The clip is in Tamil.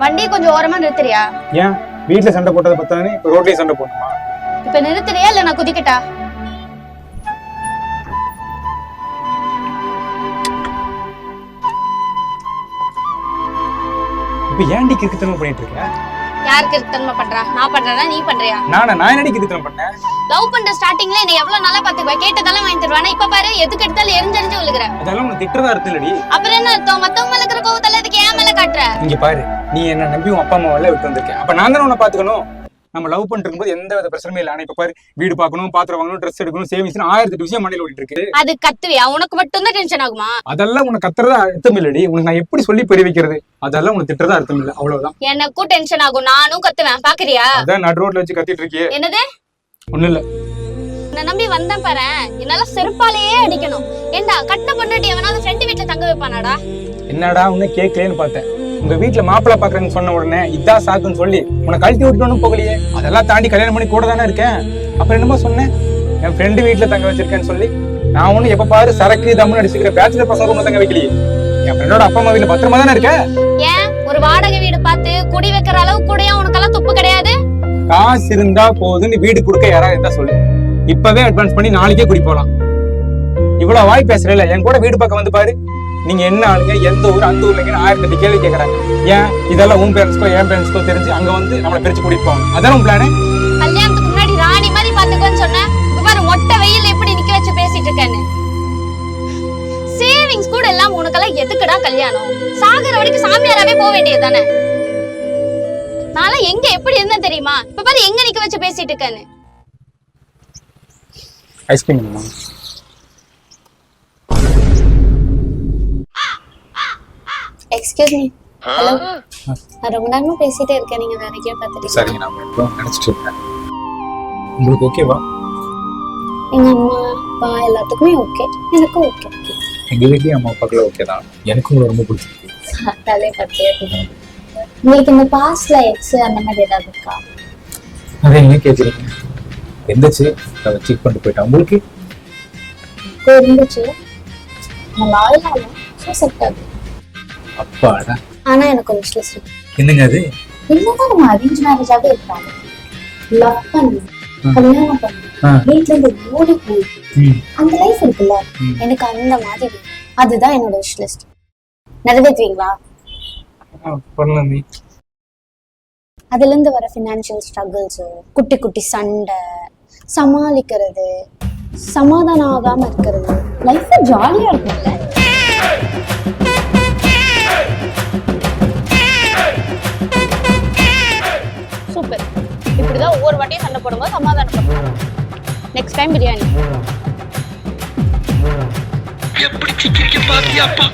வண்டி கொஞ்சம் ஓரமா நிறுத்துறியா? ஏன் வீட்டுல சண்டை போட்டதை பத்தானே இப்ப ரோட்லயே சண்டை போடணுமா? இப்ப நிறுத்துறியா இல்ல நான் குதிக்கட்டா? இப்ப ஏன்டி கிறுக்குத்தனமா பண்ணிட்டு இருக்க? யார் கிறுக்குத்தனமா பண்றா? நான் பண்றேனா நீ பண்றியா? நான் என்னடி கிறுக்குத்தனம் பண்ணேன்? லவ் பண்ற ஸ்டார்டிங்ல நீ எவ்வளவு நல்லா பாத்துக்குவ, கேட்டதெல்லாம் வாங்கி தருவானா? இப்ப பாரு எதுக்கு எடுத்தாலும் எரிஞ்செரிஞ்சு விழுகுற. அதெல்லாம் உனக்கு திட்டுறதா அர்த்தம் இல்லடி. அப்புறம் என்ன அர்த்தம்? மத்தவங்க மேல இருக்கிற கோவத்தெல்லாம் எதுக்கு என் மேல காட்டுற? இங்க பாரு, நீ என்ன நம்பி உன் அப்பா அம்மாவெல்லாம் விட்டு வந்திருக்கேன். அப்ப நான் தானே உன்னை பாத்துக்கணும். நம்ம லவ் பண்ணிட்டு போது எந்த வித பிரச்சனையும் இல்லை. ஆனா இப்ப பாரு, வீடு பாக்கணும், பாத்திரம் வாங்கணும், ட்ரெஸ் எடுக்கணும், சேவிங்ஸ் 1008 விஷயம் மண்டையில ஓடிட்டு இருக்கு. அது கத்துவியா? உனக்கு மட்டும் தான் டென்ஷன் ஆகுமா? அதெல்லாம் உனக்கு கத்துறதா அர்த்தம் இல்லடி. உனக்கு நான் எப்படி சொல்லி பெரிய வைக்கிறது? அதெல்லாம் உனக்கு திட்டுறதா அர்த்தம் இல்ல. அவ்வளவுதான். எனக்கும் டென்ஷன் ஆகும், நானும் கத்துவேன். பாக்குறியா? அதான் நடு ரோட்ல வச்சு கத்திட்டு இருக்கியே. என்னது? ஒண்ணு இல்ல. நான் நம்பி வந்தேன் பாரு, என்னால செருப்பாலேயே அடிக்கணும். ஏண்டா கட்ட பொண்டாட்டி எவனாவது ஃப்ரெண்ட் வீட்டுல தங்க வைப்பானாடா? என்னடா உன்னை கேட்கலன்னு பார்த்தேன். உங்க வீட்டுல மாப்பிள்ளை பாக்குறேன்னு சொன்ன உடனே இதான் சாக்குன்னு சொல்லி உன்னை கழட்டி விட்டுணும் போகலையே. அதெல்லாம் தாண்டி கல்யாணம் பண்ணி கூட தானே இருக்கேன். அப்புறம் என்னமோ சொன்னேன், என் ஃப்ரெண்டு வீட்டுல தங்க வச்சிருக்கேன்னு சொல்லி. நான் ஒண்ணு எப்ப பாரு சரக்கு தம்னு அடிச்சுக்கிற பேச்சுலர் பசங்க ரூம்ல தங்க வைக்கலையே. என் ஃப்ரெண்டோட அப்பா அம்மா வீட்டுல பத்திரமா தானே இருக்க. ஏன் ஒரு வாடகை வீடு பார்த்து குடி வைக்கிற அளவு கூடயா உனக்கெல்லாம் துப்பு கிடையாது? காசு இருந்தா போதுன்னு வீடு கொடுக்க யாராவது இருந்தா சொல்லு. இப்பவே அட்வான்ஸ் பண்ணி நாளைக்கே குடி போலாம். இவ்வளவு வாய் பேசுறல, என் கூட வீடு பக்கம் வந்து பாரு. நீங்க என்ன ஆளுங்க, எந்த ஊர், அந்த ஊர்ல 1008 கேள்வி கேட்கறாங்க. ஏன் இதெல்லாம் உன் பேரண்ட்ஸ்க்கோ என் பேரண்ட்ஸ்க்கோ தெரிஞ்சு அங்க வந்து நம்மளை பிரிச்சு கூட்டிட்டு போவாங்க. அதான் பிளானே. கல்யாணத்துக்கு முன்னாடி ராணி மாதிரி பாத்துக்கோன்னு சொன்னேன். பாரு மொட்டை வெயில் எப்படி நிக்க வச்சு பேசிட்டு இருக்கேன்னு. சேவிங்ஸ் கூட எல்லாம் உனக்கெல்லாம் எதுக்குடா கல்யாணம்? சாகர வரைக்கும் சாமியாராவே போக வேண்டியது தானே. நான் எங்க எப்படி இருந்தேன் தெரியுமா? இப்ப பாரு எங்க நிக்க வச்சு பேசிட்டு இருக்கேன்னு. Ice cream excuse me. ஹலோ, நான் ரொம்ப நேரமா பேசிட்டே இருக்கேன், நீங்க வேற எங்கேயோ பார்த்துட்டீங்க. சரிங்க, நான் இப்போ நினைச்சிட்டு இருக்கேன். உங்களுக்கு ஓகேவா? எங்க அம்மா அப்பா எல்லாத்துக்குமே ஓகே, எனக்கும் ஓகே. எங்க வீட்லயும் அம்மா அப்பாக்குள்ள ஓகே தான். எனக்கும் உங்களை ரொம்ப பிடிச்சிருக்கு. சாப்பிட்டாலே பத்தியே இருக்கும். உங்களுக்கு இந்த பாஸ்ட்ல எக்ஸ் அந்த மாதிரி ஏதாவது இருக்கா? அதை என்ன கேட்குறீங்க? எந்திரிச்சு அதை செக் பண்ணிட்டு போயிட்டேன். உங்களுக்கு இருந்துச்சு, நான் லாயலால செட் ஆகுது. அப்பாடா. ஆனா எனக்கு ஒரு விஷயம் இருக்கு. என்னங்க அது? என்னதான் நம்ம அரேஞ்ச் மேரேஜாவே இருக்காங்க, லவ் பண்ணி கல்யாணம் பண்ணி வீட்டுல இருந்து ஓடி போய் அந்த லைஃப் இருக்குல்ல, எனக்கு அந்த மாதிரி. அதுதான் என்னோட விஷ் லிஸ்ட். நிறைவேற்றுவீங்களா? பண்ணலாமே. அதுல இருந்து வர ஃபினான்ஷியல் ஸ்ட்ரகிள்ஸ், குட்டி குட்டி சண்டை சமாளிக்கிறது, சமாதானம் ஆகாம இருக்கிறது, லைஃப் ஜாலியா இருக்கும்ல. சூப்பர். இப்படிதான் ஒவ்வொரு வாட்டியும் சண்டை போடும்போது சமாதானம் பண்ணுவோம். Next time biryani. எப்படி சிக்கிரிக்க பாத்தியாப்பா?